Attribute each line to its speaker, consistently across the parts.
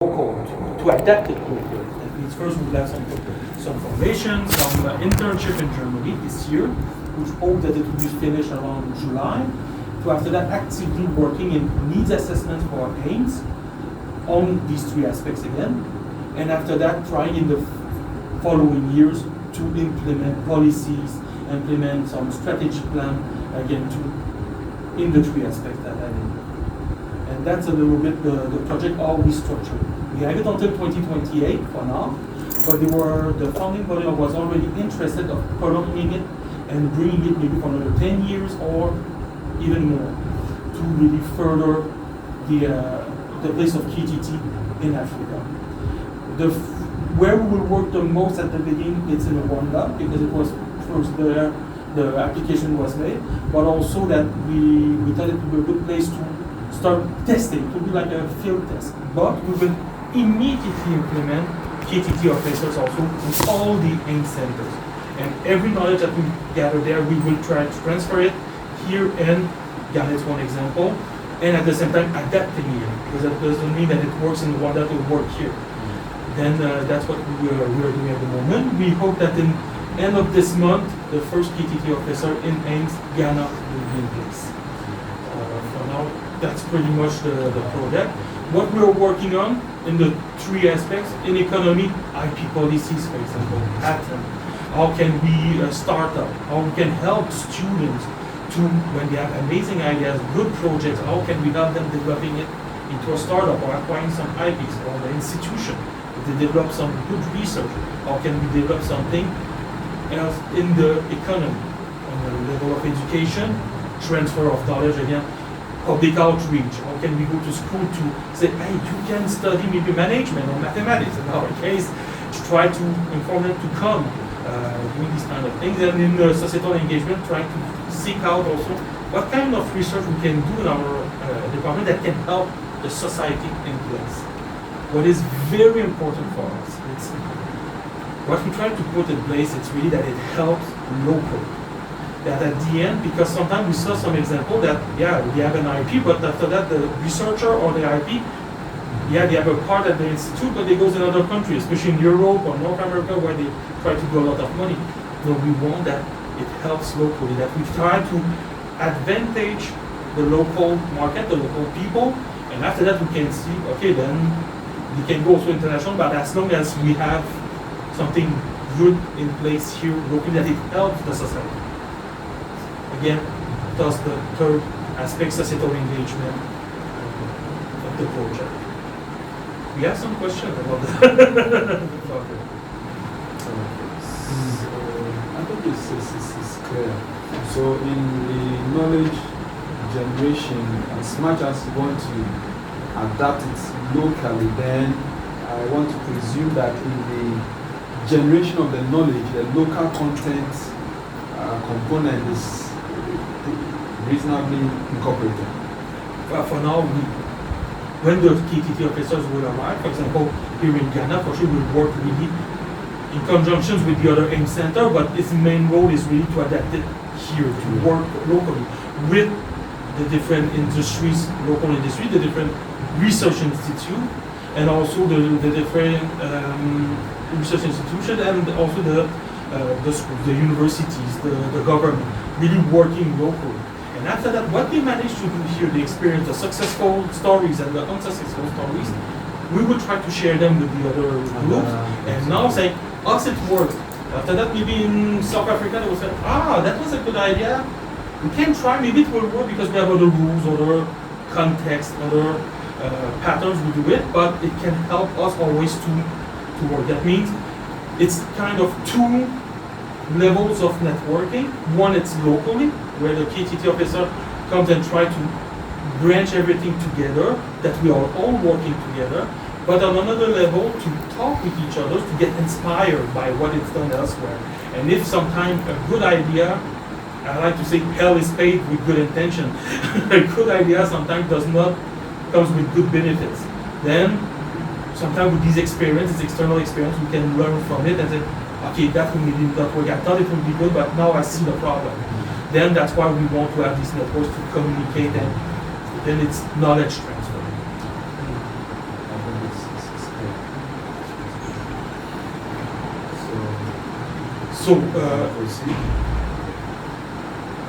Speaker 1: local, to adapt it locally. That means first we will have some formation, some internship in Germany this year, which hope that it will be finished around July. To after that actively working in needs assessment for AIMS on these three aspects again, and after that trying in the following years to implement policies, implement some strategic plan again in the three aspects that I named. And that's a little bit the project how we structured. We have it until 2028 for now, but the founding body was already interested of prolonging it and bringing it maybe for another 10 years or even more to really further the place of KTT in Africa. Where we will work the most at the beginning, it's in Rwanda because it was first there the application was made, but also that we thought it would be a good place to start testing. It will be like a field test, but we will immediately implement KTT officers also in all the AIM centers. And every knowledge that we gather there, we will try to transfer it here in Ghana is one example, and at the same time adapting it, because that doesn't mean that it works in Rwanda to work here. Then that's what we are doing at the moment. We hope that in end of this month, the first KTT officer in AIMS Ghana will be in place. For now, that's pretty much the project. What we are working on in the three aspects, in economy, IP policies, for example, patent. How can we start up? How we can help students to, when they have amazing ideas, good projects, how can we help them developing it into a startup or acquiring some IPs or the institution? If they develop some good research, how can we develop something else in the economy? On the level of education, transfer of knowledge again, public outreach. How can we go to school to say, hey, you can study maybe management or mathematics in our case, to try to inform them to come. Doing these kind of things, and in the societal engagement, trying to seek out also what kind of research we can do in our department that can help the society in place. What is very important for us, it's what we try to put in place, it's really that it helps locally. That at the end, because sometimes we saw some example that, yeah, we have an IP, but after that, the researcher or the IP, yeah, they have a part at the institute, but they go to another country, especially in Europe or North America, where they try to do a lot of money. No, we want that it helps locally, that we try to advantage the local market, the local people, and after that we can see, okay, then we can go also international, but as long as we have something good in place here locally, that it helps the society. Again, that's the third aspect, societal engagement of the project. We have some questions about the topic.
Speaker 2: I think it's clear. So in the knowledge generation, as much as you want to adapt it locally, then I want to presume that in the generation of the knowledge, the local content component is reasonably incorporated.
Speaker 1: But for now, when the KTT officers will arrive, for example, here in Ghana, for sure we'll work really in conjunction with the other AIM center, but its main role is really to adapt it here, to work locally with the different industries, local industry, the different research institute, and also the different research institutions, and also the schools, the universities, the government, really working locally. And after that, what they managed to do here, they experience the successful stories and the unsuccessful stories, we will try to share them with the other groups. And now say, us it worked. After that, maybe in South Africa, they will say, that was a good idea. We can try, maybe it will work because we have other rules, other context, other patterns we do it, but it can help us always to work. That means it's kind of two levels of networking. One, it's locally, where the KTT officer comes and try to branch everything together, that we are all working together, but on another level, to talk with each other, to get inspired by what is done elsewhere. And if sometimes a good idea, I like to say hell is paid with good intention, a good idea sometimes does not comes with good benefits. Then, sometimes with these experiences, external experience, we can learn from it and say, okay, that will maybe not work. I thought it would be good, but now I see the problem. Then that's why we want to have these networks to communicate, and then it's knowledge transfer. So,
Speaker 2: proceed.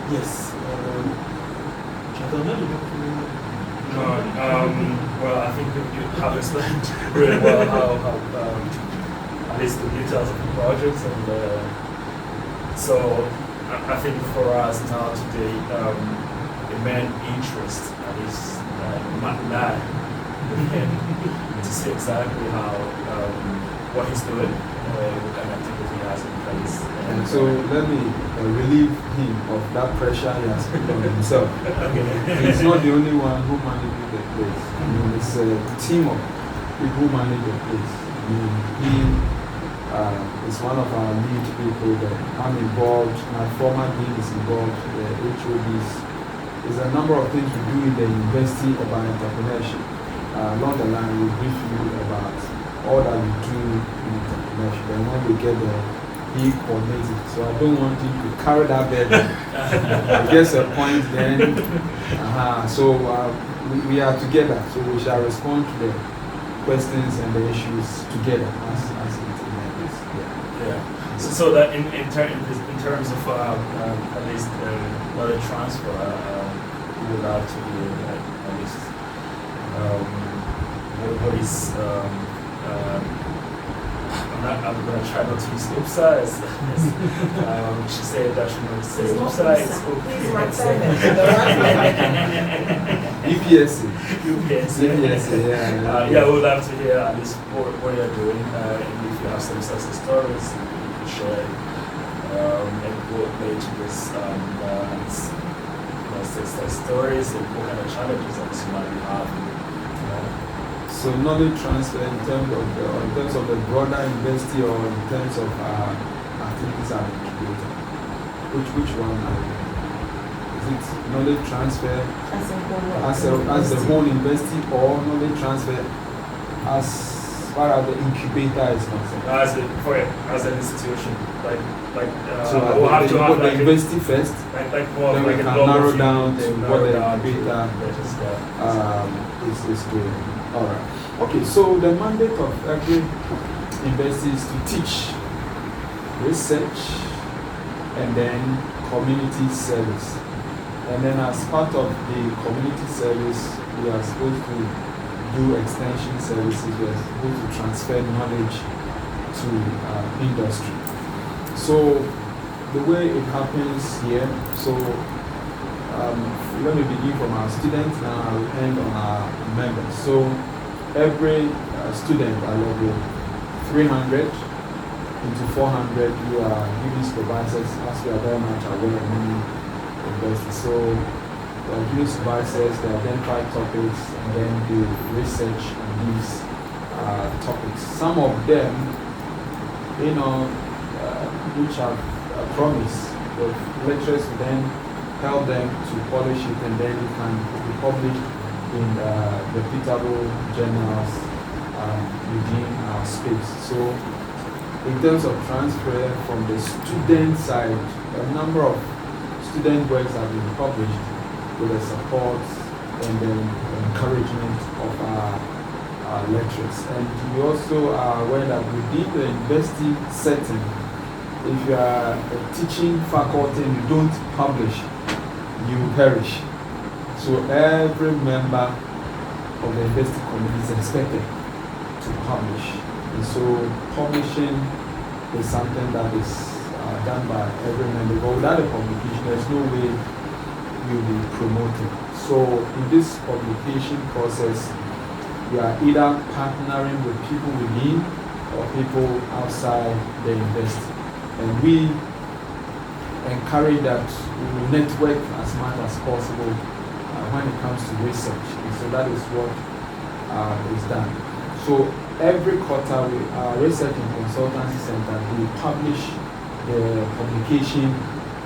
Speaker 1: yes. Chatterton, you want to?
Speaker 3: No, well, I think you have explained really well how at least the details of the projects, and so I think for us now today, the main interest is Matt with him to see exactly how what he's doing, what kind of activity he has in place.
Speaker 2: And so let me relieve him of that pressure he has put on himself. He's not the only one who manages the place. I mean, it's a team of people who manage the place. I mean, he is one of our lead people that I'm involved. My former dean is involved. The HODs. There's a number of things we do in the University about entrepreneurship. Along the line, we'll brief you about all that we do in entrepreneurship. And when we get there, he coordinates it. So I don't want him to carry that burden. It gets a point then. So we are together. So we shall respond to the questions and the issues together as it emerges.
Speaker 3: Yeah. So that in terms of at least knowledge transfer, we would love to be at least what is I'm going to try not to use UPSA as she said that she wants to say UPSA. It's
Speaker 4: Please write
Speaker 2: UPSC.
Speaker 3: UPSA.
Speaker 2: Yeah.
Speaker 3: Yeah, we would love to hear at least what you're doing, and if you have some success stories, you can share and what led to this success stories and what kind of challenges that you might be having.
Speaker 2: So knowledge transfer in terms of the broader university or in terms of activities at the incubator. Which one is it? Knowledge transfer as the whole university, or knowledge transfer as far as the incubator is concerned?
Speaker 3: As an institution,
Speaker 2: so
Speaker 3: we'll have to have
Speaker 2: the university first.
Speaker 3: More
Speaker 2: then we
Speaker 3: like
Speaker 2: can
Speaker 3: a
Speaker 2: narrow down to what the incubator
Speaker 3: incubator
Speaker 2: is doing. All right. Okay, so the mandate of every university is to teach, research, and then community service. And then as part of the community service, we are supposed to do extension services. We are supposed to transfer knowledge to industry. So the way it happens here, so let me begin from our students, now I will end on our members. So every student at level 300 into 400, you are giving supervisors, as we are very much aware of many universities. So giving supervisors, they identify topics and then do research on these topics. Some of them, which have promised, the lecturers will then help them to polish it, and then it can be published in reputable journals within our space. So in terms of transfer from the student side, a number of student works have been published with the support and the encouragement of our lecturers. And we also are aware that within the university setting, if you are a teaching faculty and you don't publish, you perish. So every member of the university community is expected to publish. And so publishing is something that is done by every member. But without a publication, there's no way you'll be promoted. So in this publication process, we are either partnering with people within or people outside the university. And we encourage that we will network as much as possible when it comes to research. And so that is what is done. So every quarter, our research and consultancy center, we publish the publication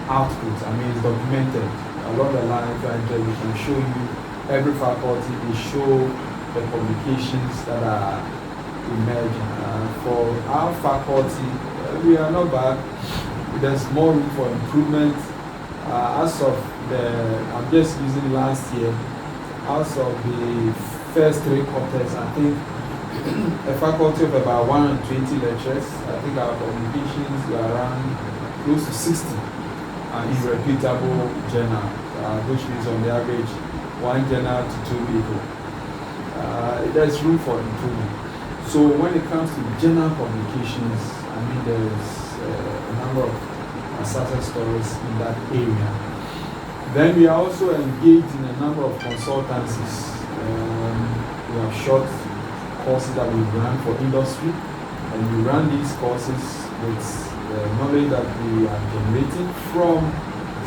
Speaker 2: output. I mean, it's documented. Along the line, we can show you every faculty, we show the publications that are emerging. For our faculty, we are not bad. There's more room for improvement. As of I'm just using last year, as of the first 3 quarters, I think a faculty of about 120 lecturers. I think our publications were around close to 60 in reputable journals, which means on the average 1 journal to 2 people. There's room for improvement. So when it comes to journal publications, I mean there's a number of success stories in that area. Then we are also engaged in a number of consultancies. We have short courses that we run for industry, and we run these courses with the knowledge that we are generating from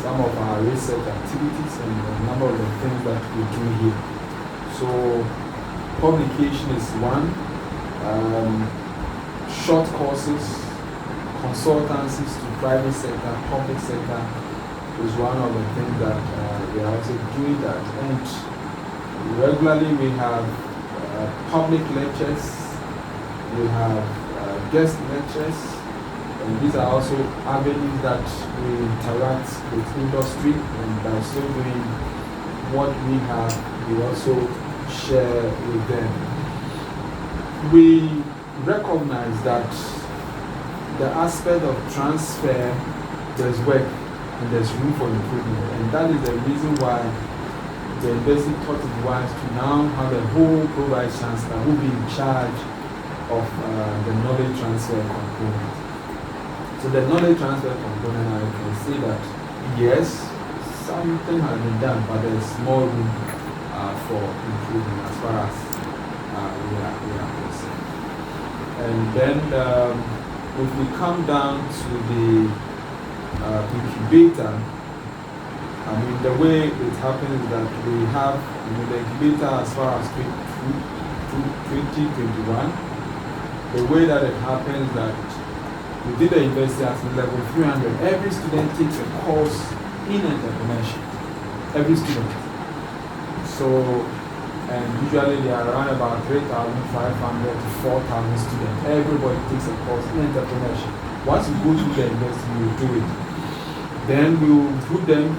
Speaker 2: some of our research activities and a number of the things that we do here. So publication is one, short courses, consultancies to private sector, public sector is one of the things that we are also doing that. And regularly we have public lectures, we have guest lectures, and these are also avenues that we interact with industry, and by so doing what we have, we also share with them. We recognize that the aspect of transfer, there's work and there's room for improvement, and that is the reason why the university thought it wise to now have a whole pro-vice chancellor who will be in charge of the knowledge transfer component. So the knowledge transfer component, I can say that yes, something has been done, but there's more room for improvement as far as we are concerned. And then if we come down to the incubator, I mean, the way it happens is that we have the incubator as far as 2021. The way that it happens is that within the university at level 300, every student takes a course in entrepreneurship. Every student. So, and usually there are around about 3,500 to 4,000 students. Everybody takes a course in entrepreneurship. Once you go to the university, you do it. Then we will put them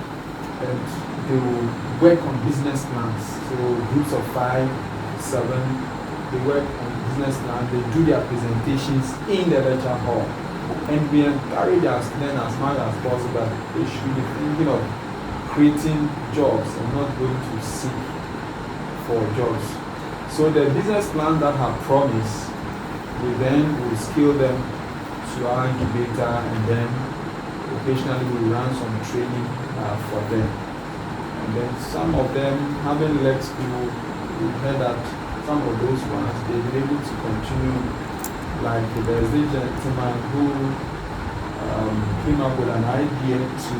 Speaker 2: and they will work on business plans. So groups of 5, 7, they work on business plans. They do their presentations in the lecture hall. And we encourage our students as much as possible that they should be thinking of creating jobs and not going to seek for jobs. So the business plans that have promised, we then will scale them to our incubator, and then occasionally we run some training for them. And then some of them haven't left school. We heard that some of those ones, they've been able to continue. Like there's this gentleman who came up with an idea to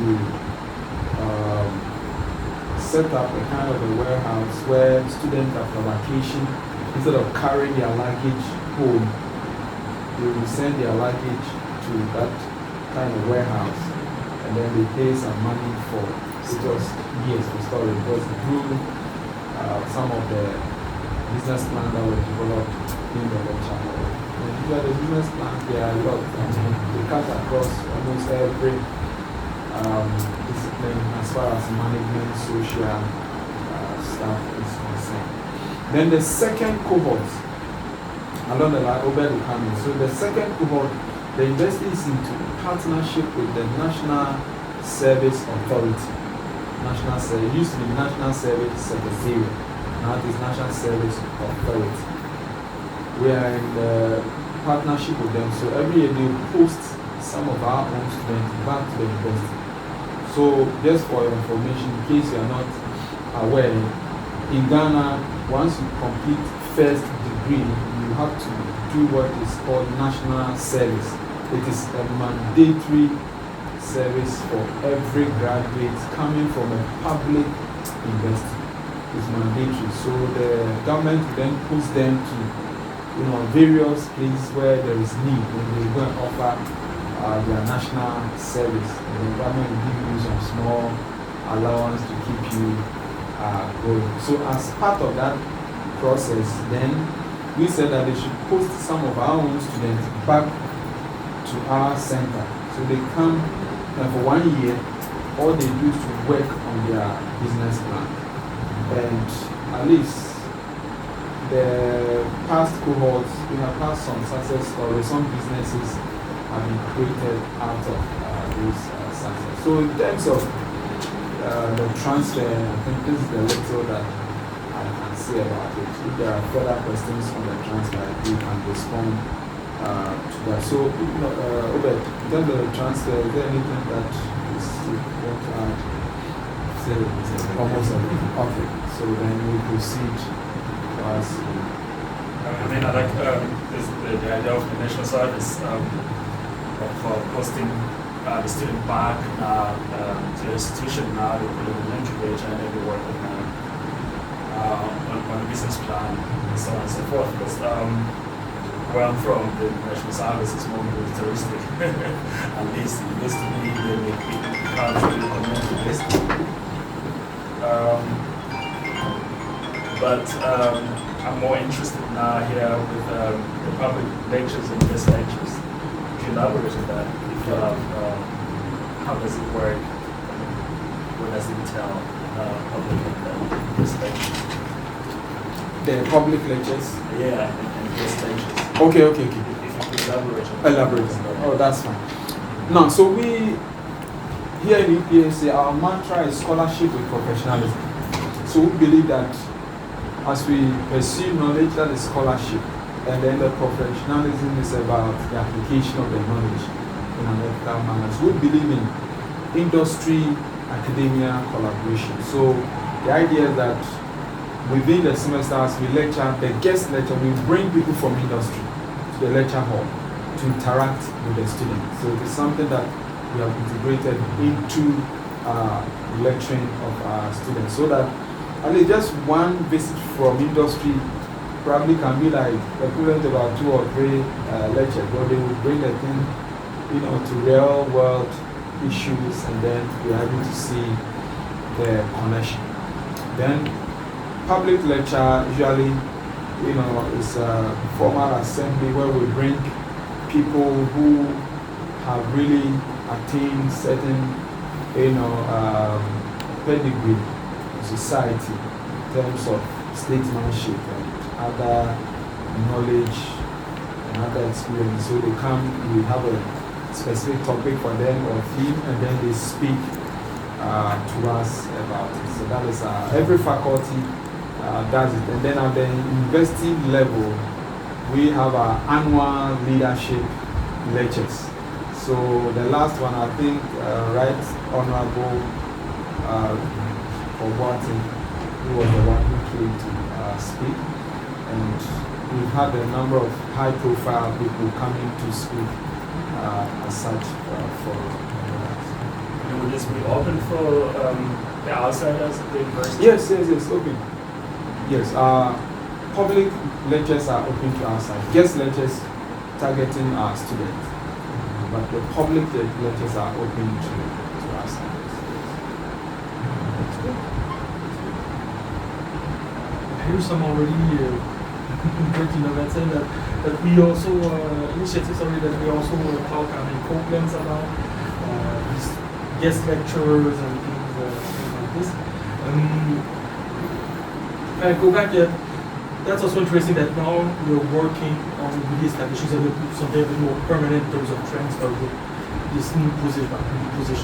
Speaker 2: set up a kind of a warehouse where students after vacation, instead of carrying their luggage home, they will send their luggage to that kind of warehouse, and then they pay some money for it. Was years for storage. It was through some of the business plans that were developed in the lecture hall. The business plans, there are a lot. They cut across almost every discipline as far as management, social stuff is concerned. Then the second cohort, along the line, Obed will come in. So the second cohort, the university is into partnership with the National Service Authority. National Service, it used to be National Service Secretariat. Now it is National Service Authority. We are in the partnership with them, so every year they post some of our own students back to the university. So just for your information, in case you are not aware, in Ghana, once you complete first degree, you have to do what is called national service. It is a mandatory service for every graduate coming from a public university. It's mandatory. So the government then puts them to various places where there is need, and they go and offer their national service. And the government will give you some small allowance to keep you going. So as part of that process, then we said that they should post some of our own students back to our center. So they come and for 1 year, all they do is to work on their business plan. And at least the past cohorts, we have had some success stories, some businesses have been created out of those success. So in terms of the transfer, I think this is the little that I can say about it. If there are further questions on the transfer, we can respond to that. So, Obed, in terms of the transfer, is there anything that you want to add? Almost everything. Okay, so then we proceed as
Speaker 3: I mean, I like the idea of the national service of hosting the student back to the institution now. They put in an incubator and they work on the business plan and so on and so forth. Because where I'm from, the national service is more militaristic. At least it used to be the country community-based. But I'm more interested now here with the public lectures and guest lectures. Could you elaborate on that? If you have, how does it work? What does it entail? Public and guest lectures.
Speaker 2: the public lectures.
Speaker 3: Yeah, and guest lectures.
Speaker 2: Okay.
Speaker 3: If you could elaborate on that.
Speaker 2: Elaborate. Oh, that's fine. Now, so we here in EPSA, our mantra is scholarship with professionalism. So we believe that as we pursue knowledge, that is scholarship, and then the professionalism is about the application of the knowledge in an ethical manner. So we believe in industry, academia collaboration. So the idea is that within the semester, as we lecture, the guest lecture, we bring people from industry to the lecture hall to interact with the students. So it is something that we have integrated into lecturing of our students, so that at least just one visit from industry probably can be like equivalent to about 2 or 3 lectures, but they will bring the thing, to real world issues, and then we are able to see the connection. Then public lecture usually, is a formal assembly where we bring people who have really attained certain, pedigree in society in terms of statesmanship and other knowledge and other experience. So they come, we have a specific topic for them or theme, and then they speak to us about it. So that is every faculty does it. And then at the university level, we have our annual leadership lectures. So the last one, I think, Right Honorable Obwati, who was the one who came to speak, and we've had a number of high-profile people coming to speak as such for us.
Speaker 3: And would this be open for the outsiders of the university?
Speaker 2: Yes, open. Yes, public lectures are open to outside. Guest lectures targeting our students, but the public lectures are open to outside.
Speaker 1: I hear some already great innovative that we also, initiatives already that we also talk in Copeland's about these guest lectures and things like this. I go back, that's also interesting that now we're working on really establishing something a bit more permanent in terms of transfer with this new position,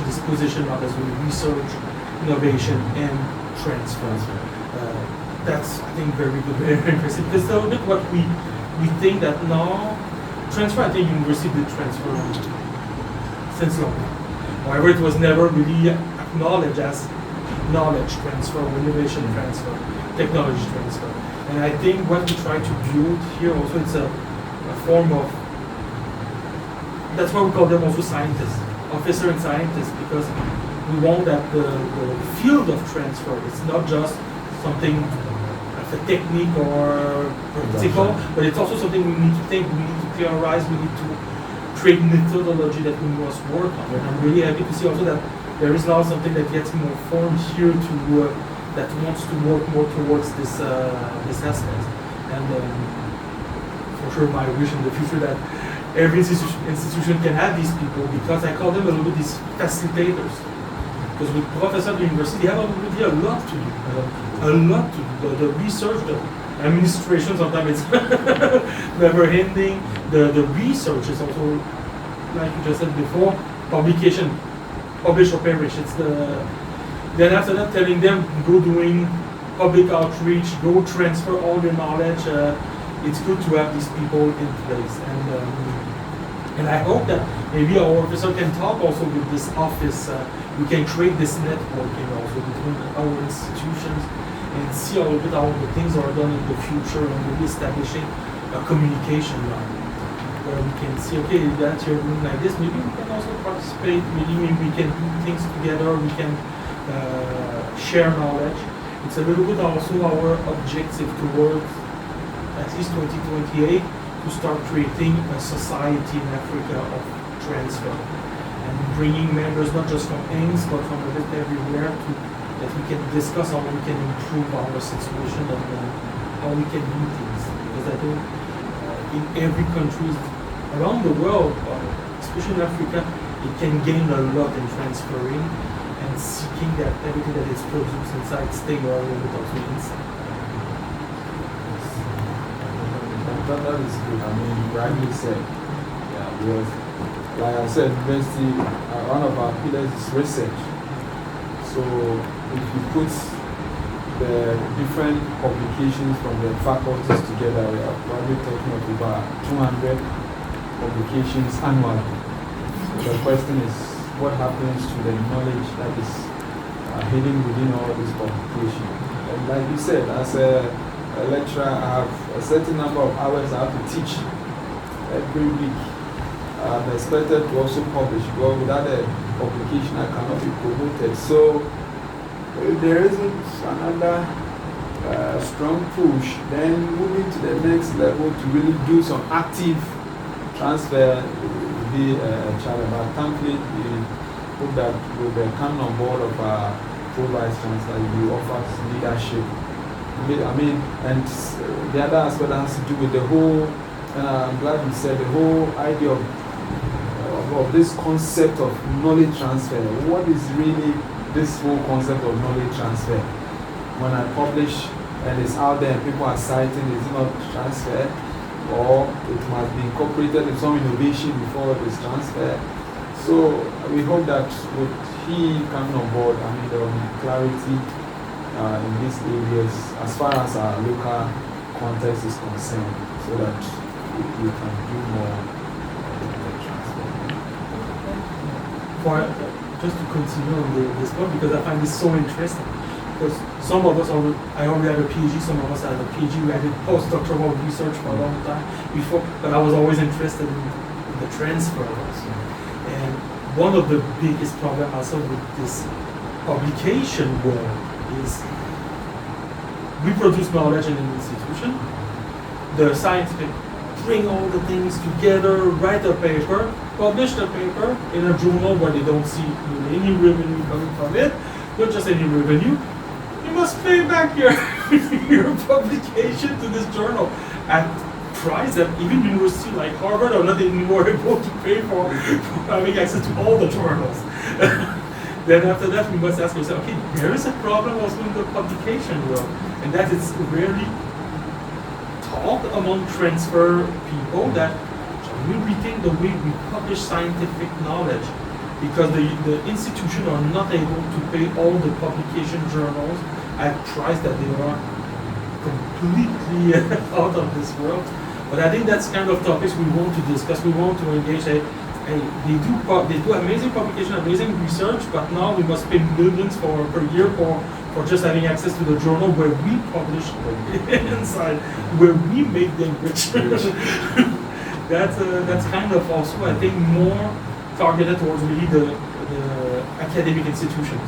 Speaker 1: this position of as research, innovation, and transfer. That's, I think, very good, very interesting. Because a little bit what we think that now, transfer, I think university did transfer since long. However, it was never really acknowledged as knowledge transfer, innovation transfer, technology transfer. And I think what we try to build here also, it's a form of, that's why we call them also scientists, officer and scientists, because we want that the field of transfer, it's not just something as a technique or practical, but it's also something we need to think, we need to theorize, we need to create methodology that we must work on. And I'm really happy to see also that there is now something that gets more formed here to that wants to work more towards this aspect. And for sure, my wish in the future that every institution can have these people, because I call them a little bit these facilitators. Because with professors at the university, they have really a lot to do. A lot to do. The research, administration, sometimes it's never ending. The research is also, like you just said before, publication, publish or perish. It's then after that telling them go doing public outreach, go transfer all your knowledge. It's good to have these people in place, and I hope that maybe our officer can talk also with this office. We can create this networking also between our institutions and see a little bit how the things are done in the future, and maybe establishing a communication line where we can see, okay, that you're doing like this, maybe we can also participate, maybe we can do things together, we can share knowledge. It's a little bit also our objective towards at least 2028 to start creating a society in Africa of transfer and bringing members not just from AIMS but from a bit everywhere that we can discuss how we can improve our situation and how we can do things. Because I think in every country around the world, especially in Africa, it can gain a lot in transferring and seeking that everything that is produced inside stay all over also inside.
Speaker 2: That is good. I mean, rightly said. Yeah, because, like I said, university, one of our pillars is research. So, if you put the different publications from the faculties together, we are probably talking of about 200 publications annually. So, the question is, what happens to the knowledge that is hidden within all these publications? And like you said, as a lecturer, I have a certain number of hours I have to teach every week. I'm expected to also publish, but without a publication I cannot be promoted. So if there isn't another strong push, then moving to the next level to really do some active transfer will be a challenge. But thankfully, we hope that with the coming on board of our Pro-Vice Chancellor, you offer leadership. I mean, and the other aspect has to do with the whole, and I'm glad you said, the whole idea of this concept of knowledge transfer. What is really this whole concept of knowledge transfer? When I publish and it's out there and people are citing, is it not transfer? Or it must be incorporated in some innovation before it is transferred? So we hope that with he coming on board, I mean, there will be clarity in these areas as far as our local context is concerned, so that we can do more transfer.
Speaker 1: Just to continue on this point, because I find this so interesting. Because some of us, I already have a PhD, some of us have a PhD, we had postdoctoral research for a long time before, but I was always interested in the transfer also. And one of the biggest problems also with this publication world is we produce knowledge in an institution, the scientific bring all the things together, write a paper, publish the paper in a journal where they don't see any revenue coming from it, not just any revenue. You must pay back your, your publication to this journal at price that even universities like Harvard are not anymore able to pay for having access to all the journals. Then after that, we must ask ourselves, okay, there is a problem also in the publication world, and that is rarely taught among transfer people, that we rethink the way we publish scientific knowledge, because the institutions are not able to pay all the publication journals at price that they are completely out of this world. But I think that's kind of topics we want to discuss. We want to engage. They do amazing publication, amazing research, but now we must pay millions per year for just having access to the journal where we publish inside, where we make them rich. That's kind of also, I think, more targeted towards really the academic institutions.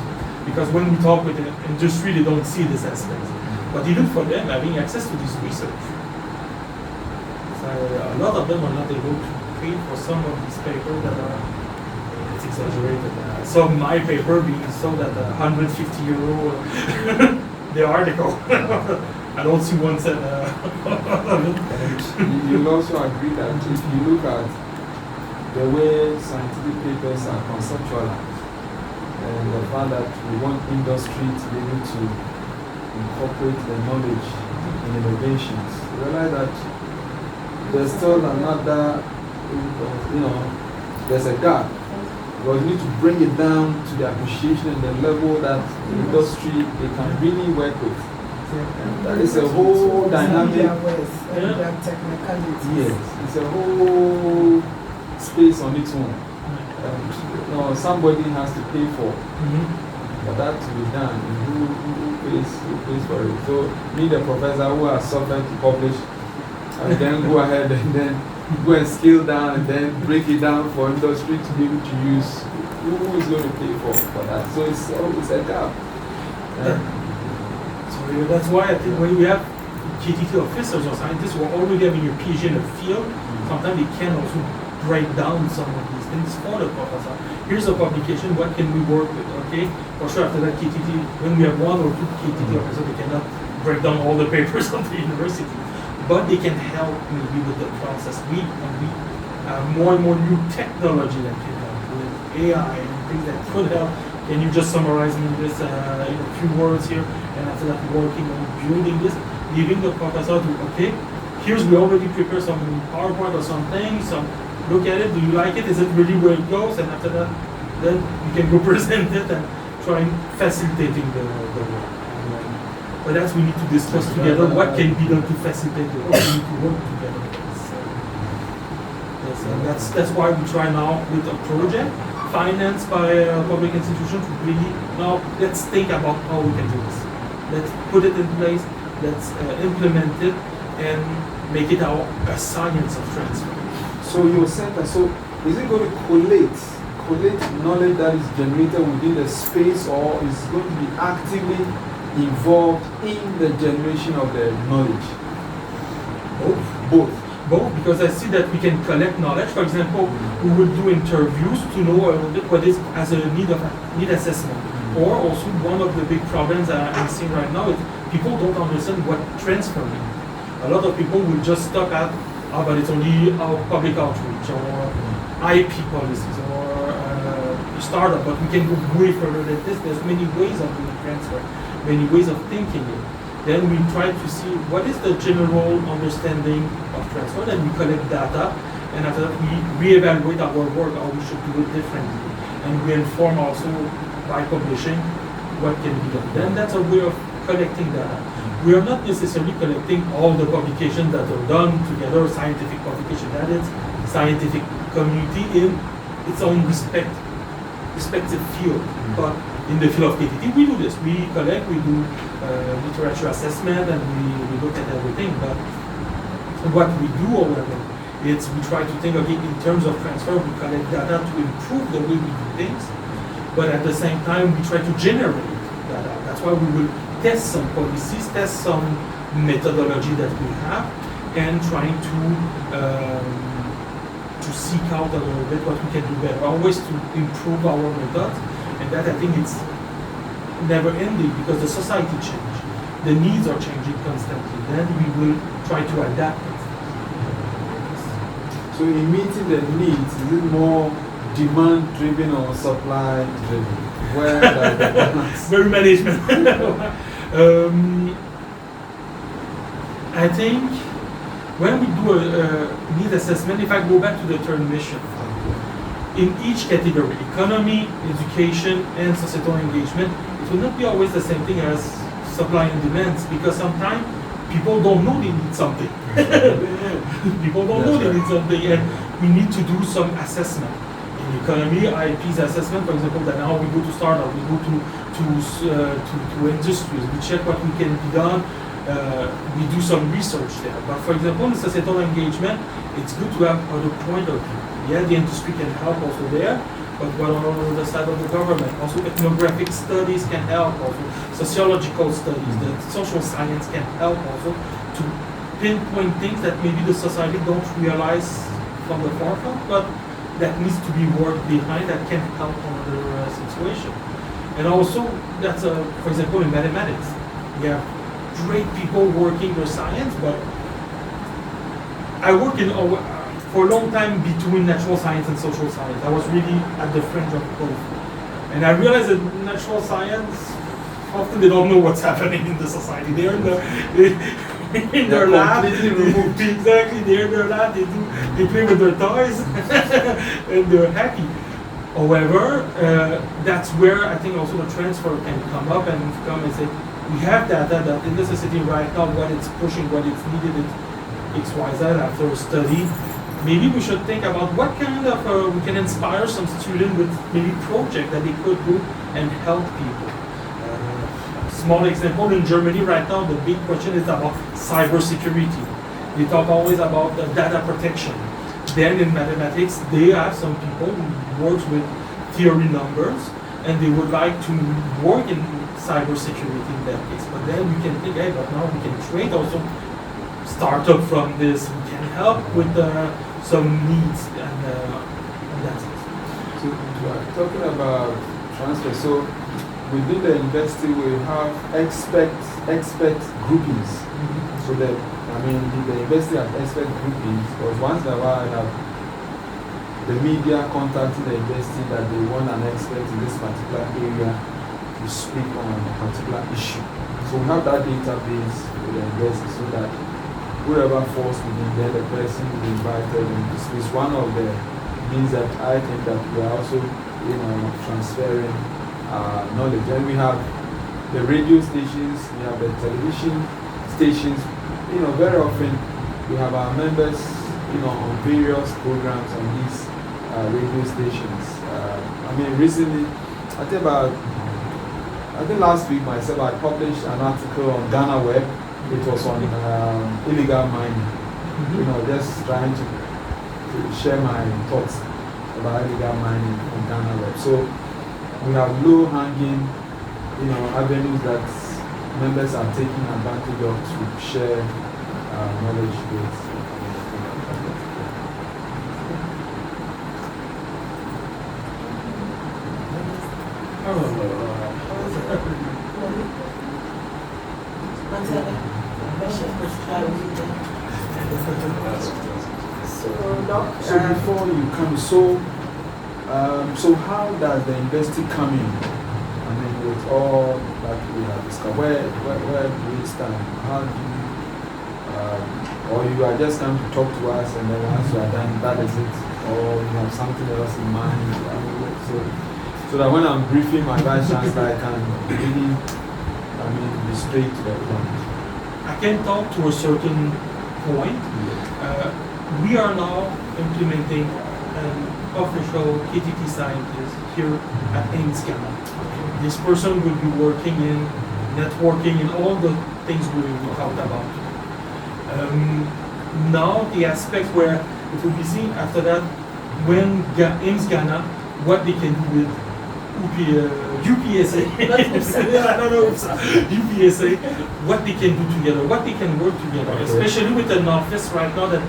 Speaker 1: Because when we talk with the industry, they don't see this aspect. But even for them, having access to this research, so a lot of them are not able to pay for some of these papers that are, it's exaggerated. So my paper being sold at €150 the article. I don't see one cent.
Speaker 2: And you'll also agree that if you look at the way scientific papers are conceptualized, and the fact that we want industry to be able to incorporate the knowledge in innovations, realize that there's still another, there's a gap. Because we need to bring it down to the appreciation and the level that the industry they can really work with. That is a whole dynamic. Yes, it's a whole space on its own. Somebody has to pay for that to be done. Who pays for it? So, me, the professor who has suffered to publish, and then go ahead and then go and scale down and then break it down for industry to be able to use. Who is going to pay for that? So it's a gap.
Speaker 1: So that's why I think when we have GTT officers or scientists who are already having a PhD in a field, sometimes they can also break down some of these things for the professor. Here's a publication, what can we work with? Okay, for sure after that KTT, when we have one or two KTT officers, they cannot break down all the papers of the university. But they can help maybe with the process. We have more and more new technology that can help with AI and things that could help. Can you just summarize me this in a few words here? And after that, working on building this, leaving the professor to, okay, we already prepared some PowerPoint or something, look at it, do you like it? Is it really where it goes? And after that, then you can go present it and try facilitating the work. But that's we need to discuss together what can be done to facilitate the work. We need to work together. That's why we try now with a project financed by public institutions to really now let's think about how we can do this. Let's put it in place, let's implement it and make it a science of transfer.
Speaker 2: So your center, so is it going to collate knowledge that is generated within the space, or is it going to be actively involved in the generation of the knowledge?
Speaker 1: Both, because I see that we can collect knowledge. For example, we will do interviews to know a little bit what is as a need assessment. Or also one of the big problems that I'm seeing right now is people don't understand what transfer means. A lot of people will just stop at, but it's only public outreach or IP policies or startup, but we can go way further than this. There's many ways of doing transfer, many ways of thinking it. Then we try to see what is the general understanding of transfer, then we collect data, and after that we reevaluate our work, how we should do it differently. And we inform also by publishing what can be done. Then that's a way of collecting data. We are not necessarily collecting all the publications that are done together, scientific publication, that is scientific community in its own respective field. But in the field of KTT, we do this. We collect, we do literature assessment, and we look at everything. But what we do, however, is we try to think, okay, in terms of transfer, we collect data to improve the way we do things. But at the same time, we try to generate data. That's why we will test some policies, test some methodology that we have, and trying to seek out a little bit what we can do better, always to improve our methods. And that I think it's never ending because the society changes. The needs are changing constantly. Then we will try to adapt it.
Speaker 2: So in meeting the needs, is it more demand driven or supply driven? Where does the balance?
Speaker 1: Very management. I think when we do a need assessment, if I go back to the third mission, in each category, economy, education, and societal engagement, it will not be always the same thing as supply and demands, because sometimes people don't know they need something. People don't know they need something, and we need to do some assessment. In economy, IP's assessment, for example, that now we go to startup, we go to industries, we check what we can be done, we do some research there. But for example, in societal engagement, it's good to have other point of view. Yeah, the industry can help also there, but what on the side of the government, also ethnographic studies can help, also sociological studies, the social science can help also to pinpoint things that maybe the society don't realize from the forefront, but that needs to be worked behind that can help another situation. And also, that's for example, in mathematics, we have great people working their science, but I work for a long time between natural science and social science. I was really at the fringe of both. And I realized that natural science, often they don't know what's happening in the society. They're in the in their lab.
Speaker 2: Completely removed.
Speaker 1: Exactly, they're in their lab, they play with their toys and they're happy. However, that's where I think also the transfer can come up and come and say, we have data that in the society right now, what it's pushing, what it's needed, it's XYZ after a study. Maybe we should think about what kind of, we can inspire some student with maybe project that they could do and help people. Small example, in Germany right now, the big question is about cybersecurity. They talk always about the data protection. Then in mathematics, they have some people who work with theory numbers and they would like to work in cybersecurity in that case. But then we can think, hey, but now we can trade also startup from this. We can help with some needs and that's it.
Speaker 2: So, talking about transfer, so within the university we have expert groupings. So that, I mean, the university has expert groupings, because once in a while I have the media contacting the university that they want an expert in this particular area to speak on a particular issue. So we have that database with the university so that whoever falls within there, the person will be invited into space. One of the means that I think that we are also, transferring knowledge. And we have the radio stations, we have the television stations. Very often we have our members, on various programs on these radio stations. Recently, I think last week myself, I published an article on Ghana Web. It was on illegal mining. Just trying to share my thoughts about illegal mining on Ghana Web. So we have low-hanging, avenues that members are taking advantage of to share knowledge with. So before you come, so how does the university come in? With all that we have discovered, where do we stand? How do you, or you are just come to talk to us and then once you are done, that is it? Or you have something else in mind? So that when I'm briefing my vice chancellor, I can really, be straight to the point.
Speaker 1: I can talk to a certain point. We are now implementing an official KTT scientist here at Ames Ghana. This person will be working in networking and all the things we talked about. Now the aspect where it will be seen after that when Ames Ghana, what they can do with UPSA, UPSA, what they can do together, what they can work together, especially with an office right now, that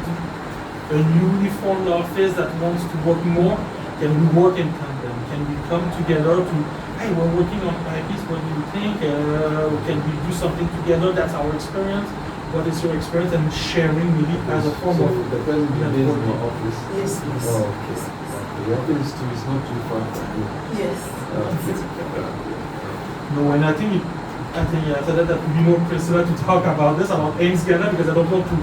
Speaker 1: a newly formed office that wants to work more. Can we work in tandem? Can we come together to, hey, we're working on IPs, what do you think? Can we do something together? That's our experience. What is your experience? And sharing maybe as a form of
Speaker 2: the president is in the office.
Speaker 4: Yes, please.
Speaker 2: Oh, okay. The office too is not too far from you.
Speaker 4: Yes.
Speaker 1: No, and I think after that would be more personal to talk about this, about Ames Ghana, because I don't want to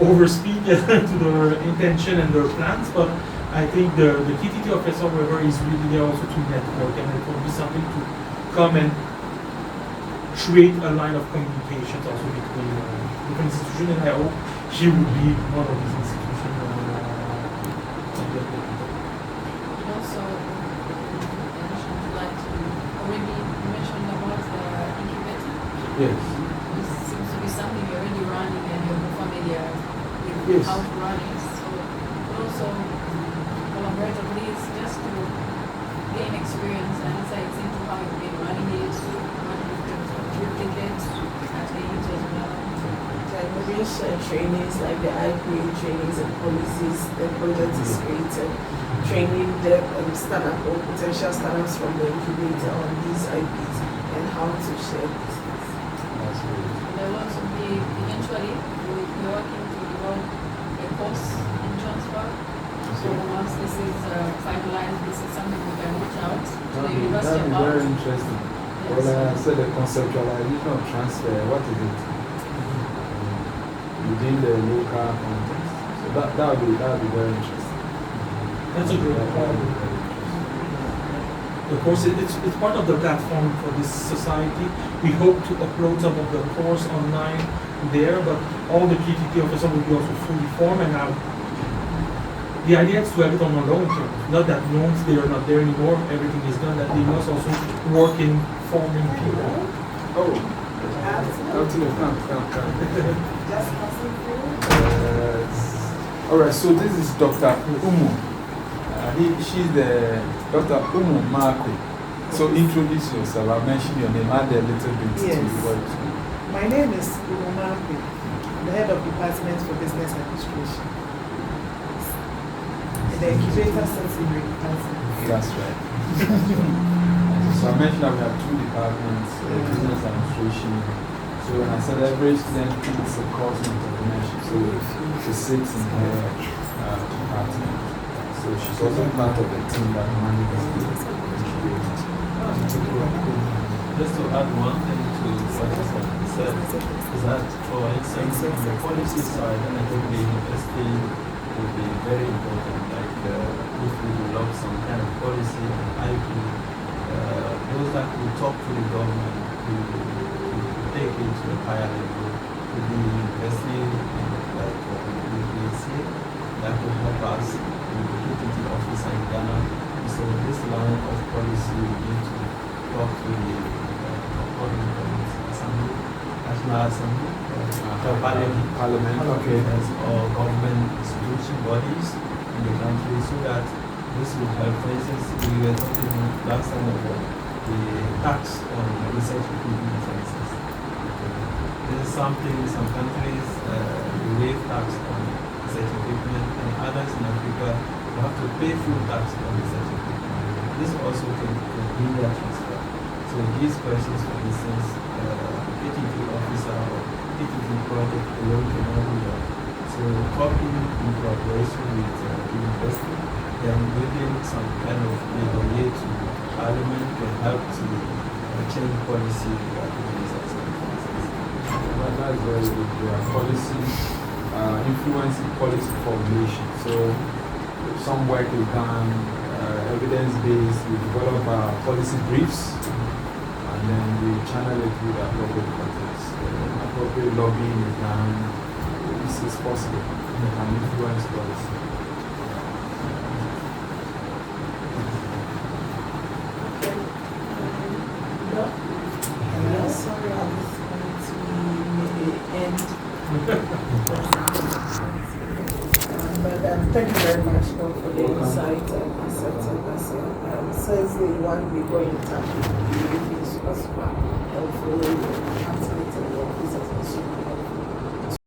Speaker 1: overspeak to their intention and their plans, but I think the KTT officer, however, is really there also to network, and it will be something to come and create a line of communications also between different institutions, and I hope she would be one of these institutions.
Speaker 5: Also, like to already mentioned about the incubator.
Speaker 2: Yes.
Speaker 5: This seems to be something you're already running and you're familiar with
Speaker 2: Yes.
Speaker 5: how to run it. So also collaborate at least just to gain experience and insights into how you've been running it, what you could duplicate at age as well.
Speaker 4: Like maybe trainings like the IPA trainings and policies, the project is created. Training the startup or potential startups from the incubator on these IPs and how to share this.
Speaker 5: There will also be, eventually, we're working to develop a course in transfer. So once this is finalized, this is something we can reach out to the university
Speaker 2: That would be
Speaker 5: about.
Speaker 2: very interesting. Well, like I said, the conceptualization of transfer, what is it? within the local context. So that would be very interesting.
Speaker 1: That's a great point. The course, it's part of the platform for this society. We hope to upload some of the course online there, but all the PTT officers will be also fully formed and have. The idea is to have it on a long term. Not that once they are not there anymore, everything is done, that they must also work in forming people.
Speaker 2: Oh, afternoon, come.
Speaker 4: Just passing through.
Speaker 2: All right, so this is Dr. Umu. She's the Dr. Umu Marco. So introduce yourself. I'll mention your name. Add a little bit
Speaker 6: Yes.
Speaker 2: to what.
Speaker 6: My name is Umu Markwe, the head of Department for Business Administration. The incubator sits in Wisconsin.
Speaker 2: That's right. So I mentioned that we have two departments, business administration. So when I said every student needs a course in entrepreneurship, so she sits in her department. So she's also part of the team that manages the incubator.
Speaker 7: Just to add one thing to what you said, is that for instance, on the policy side, I think the university will be very important. Like if we develop some kind of policy on IP, those that will talk to the government, will take it to a higher level, to the university, like UPC, that will help us with the PTT officer in Ghana. So this line of policy we need to talk to the Assembly, National Assembly,
Speaker 2: Parliament, okay.
Speaker 7: or government institution bodies in the country, so that this will help. For instance, we were talking last time about the tax on research equipment, for instance. This is something some countries waive tax on research equipment, and others in Africa you have to pay full tax on research equipment. This also can bring their transfer. So these questions, for instance, PTT officer or PTT project alone cannot do that. So talking in collaboration with the university, then bringing some kind of leeway to Parliament can help to change policy regarding these circumstances.
Speaker 2: That's very good. Yeah, policy, influencing policy formulation. So some work is done, evidence-based, we develop policy briefs, and then we channel it through the appropriate context. Appropriate lobbying is done. This is possible. They can influence policy.
Speaker 4: Sorry, I was going to end. But thank you very much for the insight and accepting us. Says the one we go in touch with you if it's possible, helpful.